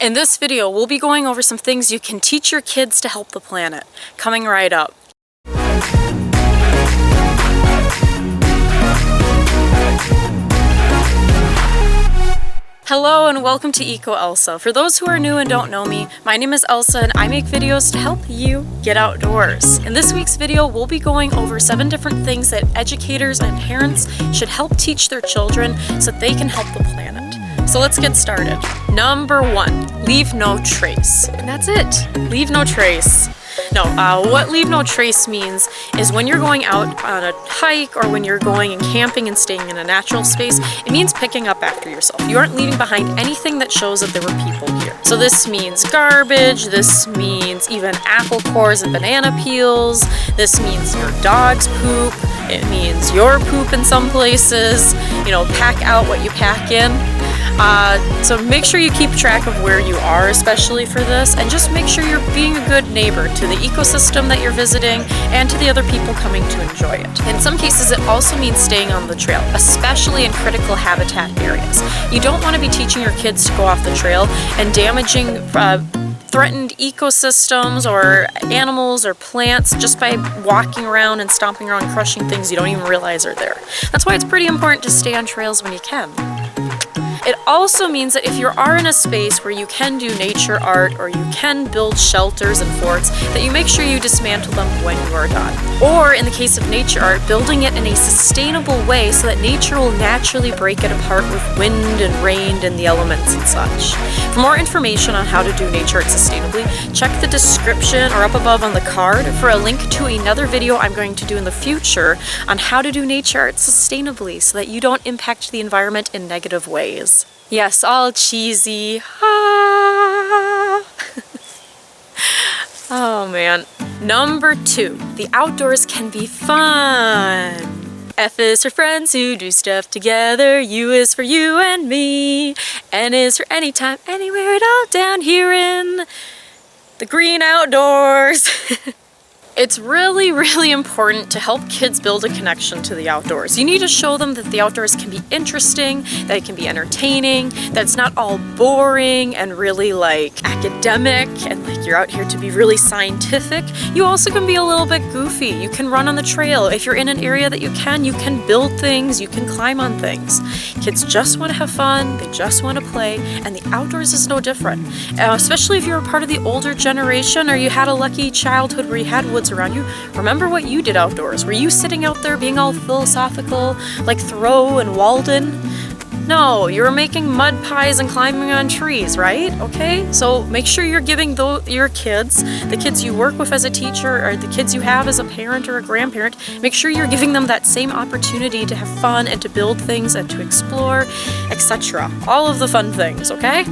In this video, we'll be going over some things you can teach your kids to help the planet. Coming right up. Hello and welcome to EcoElsa. For those who are new and don't know me, my name is Elsa and I make videos to help you get outdoors. In this week's video, we'll be going over 7 different things that educators and parents should help teach their children so that they can help the planet. So let's get started. Number 1, leave no trace. And that's it, leave no trace. No, what leave no trace means is when you're going out on a hike or when you're going and camping and staying in a natural space, it means picking up after yourself. You aren't leaving behind anything that shows that there were people here. So this means garbage, this means even apple cores and banana peels, this means your dog's poop, it means your poop in some places, you know, pack out what you pack in. So make sure you keep track of where you are, especially for this, and just make sure you're being a good neighbor to the ecosystem that you're visiting and to the other people coming to enjoy it. In some cases, it also means staying on the trail, especially in critical habitat areas. You don't want to be teaching your kids to go off the trail and damaging threatened ecosystems or animals or plants just by walking around and stomping around crushing things you don't even realize are there. That's why it's pretty important to stay on trails when you can. It also means that if you are in a space where you can do nature art or you can build shelters and forts, that you make sure you dismantle them when you are done. Or in the case of nature art, building it in a sustainable way so that nature will naturally break it apart with wind and rain and the elements and such. For more information on how to do nature art sustainably, check the description or up above on the card for a link to another video I'm going to do in the future on how to do nature art sustainably so that you don't impact the environment in negative ways. Yes, all cheesy. Ah. Oh man. Number 2, the outdoors can be fun. F is for friends who do stuff together. U is for you and me. N is for anytime, anywhere at all down here in the green outdoors. It's really, really important to help kids build a connection to the outdoors. You need to show them that the outdoors can be interesting, that it can be entertaining, that it's not all boring and really like academic and like you're out here to be really scientific. You also can be a little bit goofy. You can run on the trail. If you're in an area that you can build things, you can climb on things. Kids just want to have fun, they just want to play, and the outdoors is no different. Especially if you're a part of the older generation or you had a lucky childhood where you had woods around you. Remember what you did outdoors. Were you sitting out there being all philosophical like Thoreau and Walden? No, you were making mud pies and climbing on trees, right? Okay, so make sure you're giving your kids, the kids you work with as a teacher or the kids you have as a parent or a grandparent, make sure you're giving them that same opportunity to have fun and to build things and to explore, etc. All of the fun things, okay?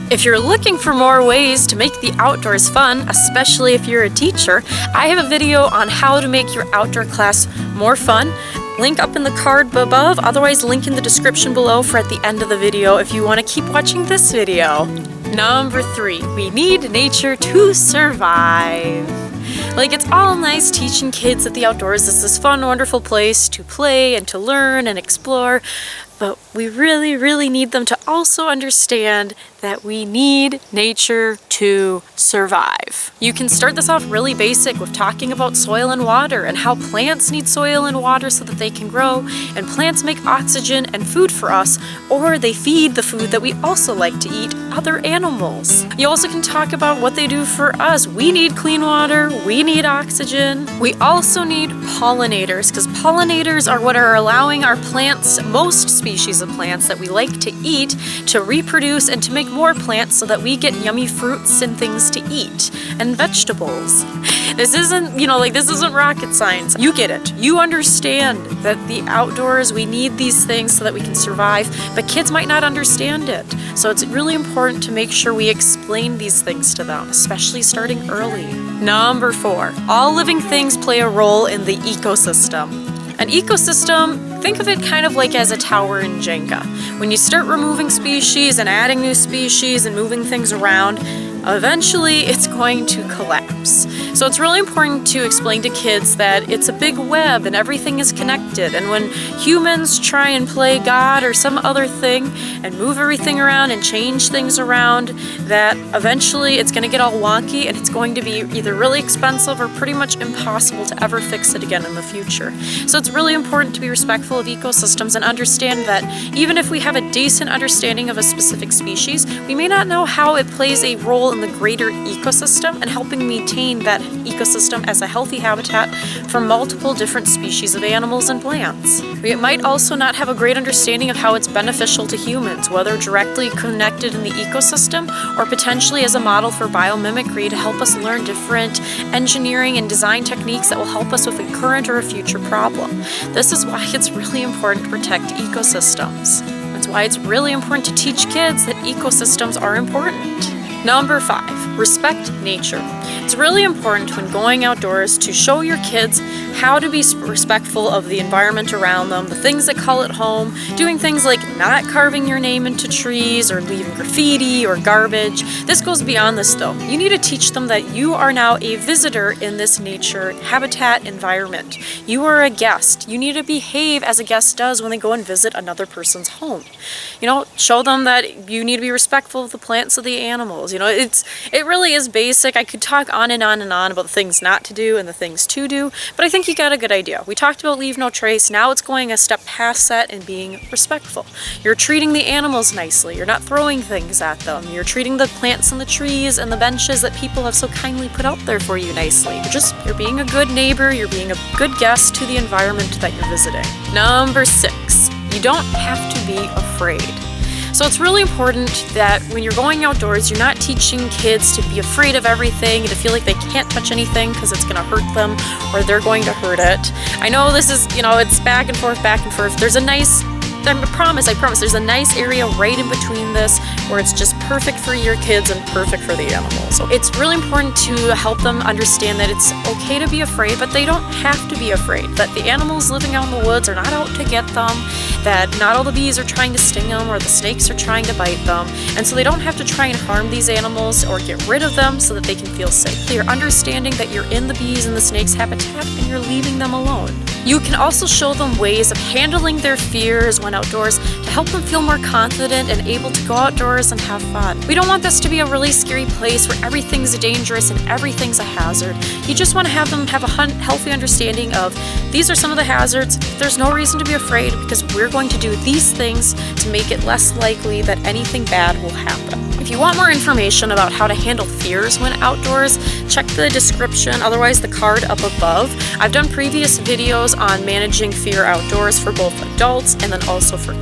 If you're looking for more ways to make the outdoors fun, especially if you're a teacher, I have a video on how to make your outdoor class more fun. Link up in the card above, otherwise link in the description below for at the end of the video if you want to keep watching this video. Number 3, we need nature to survive. Like, it's all nice teaching kids that the outdoors is this fun, wonderful place to play and to learn and explore, but we really, really need them to also understand that we need nature to survive. You can start this off really basic with talking about soil and water and how plants need soil and water so that they can grow, and plants make oxygen and food for us, or they feed the food that we also like to eat, other animals. You also can talk about what they do for us. We need clean water, we need oxygen. We also need pollinators, because pollinators are what are allowing our plants, most species of plants that we like to eat, to reproduce and to make more plants so that we get yummy fruits and things to eat and vegetables. This isn't, this isn't rocket science. You get it. You understand that the outdoors, we need these things so that we can survive, but kids might not understand it. So it's really important to make sure we explain these things to them, especially starting early. Number 4, all living things play a role in the ecosystem. An ecosystem, think of it kind of like as a tower in Jenga. When you start removing species and adding new species and moving things around, eventually it's going to collapse. So it's really important to explain to kids that it's a big web and everything is connected, and when humans try and play God or some other thing and move everything around and change things around, that eventually it's going to get all wonky and it's going to be either really expensive or pretty much impossible to ever fix it again in the future. So it's really important to be respectful of ecosystems and understand that even if we have a decent understanding of a specific species, we may not know how it plays a role in the greater ecosystem and helping maintain that ecosystem as a healthy habitat for multiple different species of animals and plants. We might also not have a great understanding of how it's beneficial to humans, whether directly connected in the ecosystem or potentially as a model for biomimicry to help us learn different engineering and design techniques that will help us with a current or a future problem. This is why it's really important to protect ecosystems. That's why it's really important to teach kids that ecosystems are important. Number 5, respect nature. It's really important when going outdoors to show your kids how to be respectful of the environment around them, the things that call it home, doing things like not carving your name into trees or leaving graffiti or garbage. This goes beyond this though. You need to teach them that you are now a visitor in this nature habitat environment. You are a guest. You need to behave as a guest does when they go and visit another person's home. You know, show them that you need to be respectful of the plants, of the animals. You know, it really is basic. I could talk on and on and on about the things not to do and the things to do, but I think you got a good idea. We talked about leave no trace. Now it's going a step past that and being respectful. You're treating the animals nicely. You're not throwing things at them. You're treating the plants and the trees and the benches that people have so kindly put out there for you nicely. You're being a good neighbor. You're being a good guest to the environment that you're visiting. Number 6, you don't have to be afraid. So it's really important that when you're going outdoors, you're not teaching kids to be afraid of everything and to feel like they can't touch anything because it's going to hurt them or they're going to hurt it. I know this is, it's back and forth, back and forth. There's a nice, I promise, there's a nice area right in between this where it's just perfect for your kids and perfect for the animals. So it's really important to help them understand that it's okay to be afraid, but they don't have to be afraid. That the animals living out in the woods are not out to get them, that not all the bees are trying to sting them or the snakes are trying to bite them, and so they don't have to try and harm these animals or get rid of them so that they can feel safe. They're understanding that you're in the bees and the snakes' habitat and you're leaving them alone. You can also show them ways of handling their fears when outdoors to help them feel more confident and able to go outdoors and have fun. We don't want this to be a really scary place where everything's dangerous and everything's a hazard. You just want to have them have a healthy understanding of these are some of the hazards. There's no reason to be afraid because we're going to do these things to make it less likely that anything bad will happen. If you want more information about how to handle fears when outdoors, check the description, otherwise the card up above. I've done previous videos on managing fear outdoors for both adults and then also for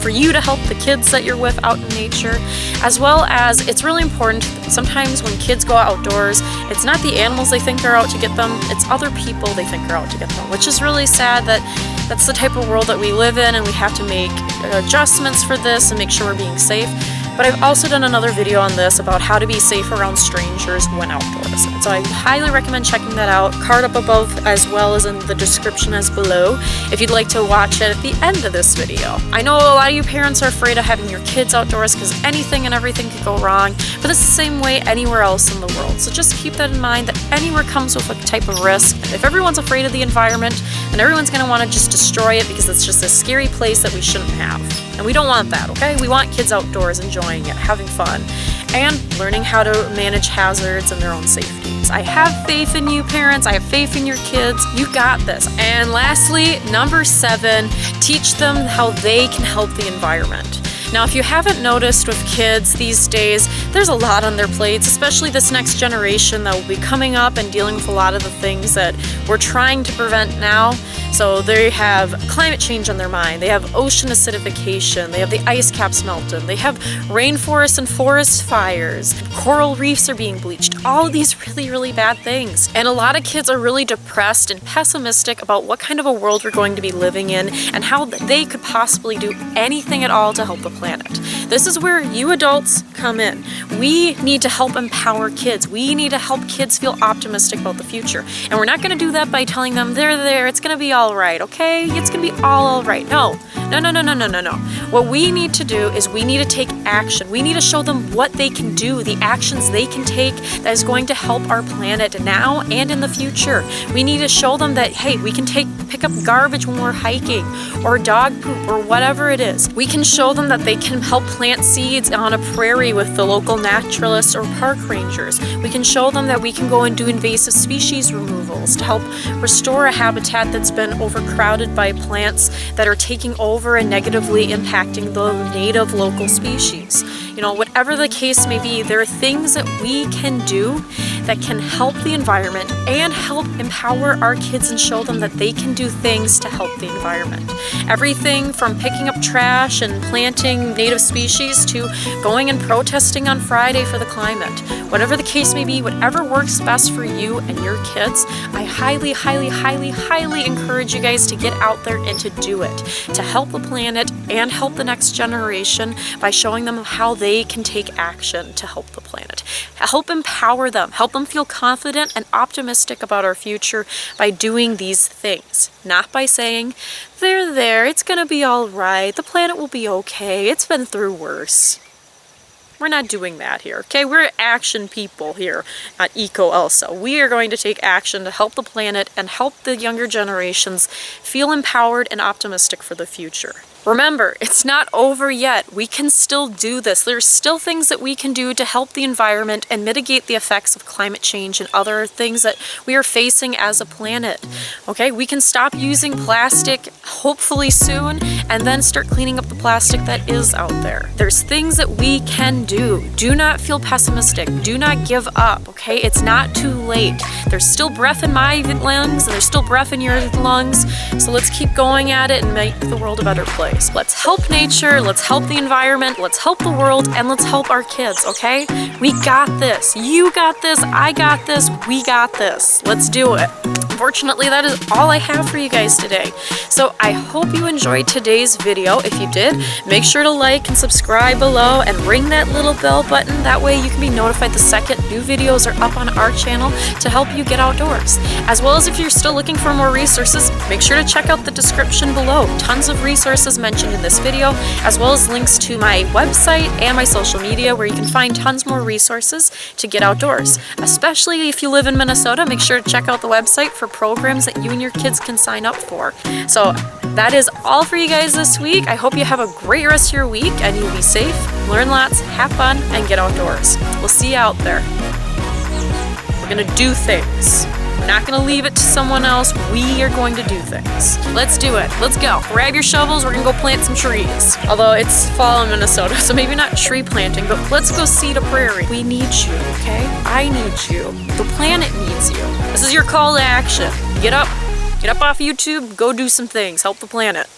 you to help the kids that you're with out in nature, as well as it's really important sometimes when kids go outdoors, it's not the animals they think are out to get them, it's other people they think are out to get them, which is really sad that that's the type of world that we live in and we have to make adjustments for this and make sure we're being safe. But I've also done another video on this about how to be safe around strangers when outdoors. And so I highly recommend checking that out. Card up above as well as in the description as below if you'd like to watch it at the end of this video. I know a lot of you parents are afraid of having your kids outdoors because anything and everything could go wrong, but it's the same way anywhere else in the world. So just keep that in mind that anywhere comes with a type of risk. If everyone's afraid of the environment, then everyone's going to want to just destroy it because it's just a scary place that we shouldn't have. And we don't want that, okay? We want kids outdoors enjoying it, having fun, and learning how to manage hazards and their own safety. I have faith in you, parents. I have faith in your kids. You got this. And lastly, number 7, teach them how they can help the environment. Now, if you haven't noticed with kids these days, there's a lot on their plates, especially this next generation that will be coming up and dealing with a lot of the things that we're trying to prevent now. So they have climate change on their mind, they have ocean acidification, they have the ice caps melting, they have rainforest and forest fires, coral reefs are being bleached, all of these really, really bad things. And a lot of kids are really depressed and pessimistic about what kind of a world we're going to be living in and how they could possibly do anything at all to help the planet. This is where you adults come in. We need to help empower kids. We need to help kids feel optimistic about the future. And we're not going to do that by telling them they're there, it's going to be all right, okay? It's going to be all right. No, No, no, no, no, no, no, no. What we need to do is we need to take action. We need to show them what they can do, the actions they can take that is going to help our planet now and in the future. We need to show them that, hey, we can pick up garbage when we're hiking, or dog poop, or whatever it is. We can show them that they can help plant seeds on a prairie with the local naturalists or park rangers. We can show them that we can go and do invasive species removals to help restore a habitat that's been overcrowded by plants that are taking over and negatively impacting the native local species. You know, whatever the case may be, there are things that we can do that can help the environment and help empower our kids and show them that they can do things to help the environment. Everything from picking up trash and planting native species to going and protesting on Friday for the climate. Whatever the case may be, whatever works best for you and your kids, I highly, highly, highly, highly encourage you guys to get out there and to do it, to help the planet and help the next generation by showing them how they can take action to help the planet. Help empower them, help them feel confident and optimistic about our future by doing these things, not by saying, they're there, it's gonna be all right, the planet will be okay, it's been through worse. We're not doing that here, okay? We're action people here at EcoElsa. We are going to take action to help the planet and help the younger generations feel empowered and optimistic for the future. Remember, it's not over yet. We can still do this. There's still things that we can do to help the environment and mitigate the effects of climate change and other things that we are facing as a planet. Okay, we can stop using plastic hopefully soon and then start cleaning up the plastic that is out there. There's things that we can do. Do not feel pessimistic. Do not give up, okay? It's not too late. There's still breath in my lungs and there's still breath in your lungs. So let's keep going at it and make the world a better place. Let's help nature, let's help the environment, let's help the world, and let's help our kids, okay? We got this. You got this. I got this. We got this. Let's do it. Unfortunately, that is all I have for you guys today. So I hope you enjoyed today's video. If you did, make sure to like and subscribe below and ring that little bell button. That way you can be notified the second new videos are up on our channel to help you get outdoors. As well as if you're still looking for more resources, make sure to check out the description below. Tons of resources mentioned in this video, as well as links to my website and my social media where you can find tons more resources to get outdoors. Especially if you live in Minnesota, make sure to check out the website for programs that you and your kids can sign up for. So that is all for you guys this week. I hope you have a great rest of your week and you'll be safe, learn lots, have fun, and get outdoors. We'll see you out there. We're gonna do things. We're not gonna leave it to someone else. We are going to do things. Let's do it. Let's go. Grab your shovels. We're gonna go plant some trees. Although it's fall in Minnesota, so maybe not tree planting, but let's go seed a prairie. We need you, okay? I need you. The planet needs you. This is your call to action. Get up off YouTube, go do some things. Help the planet.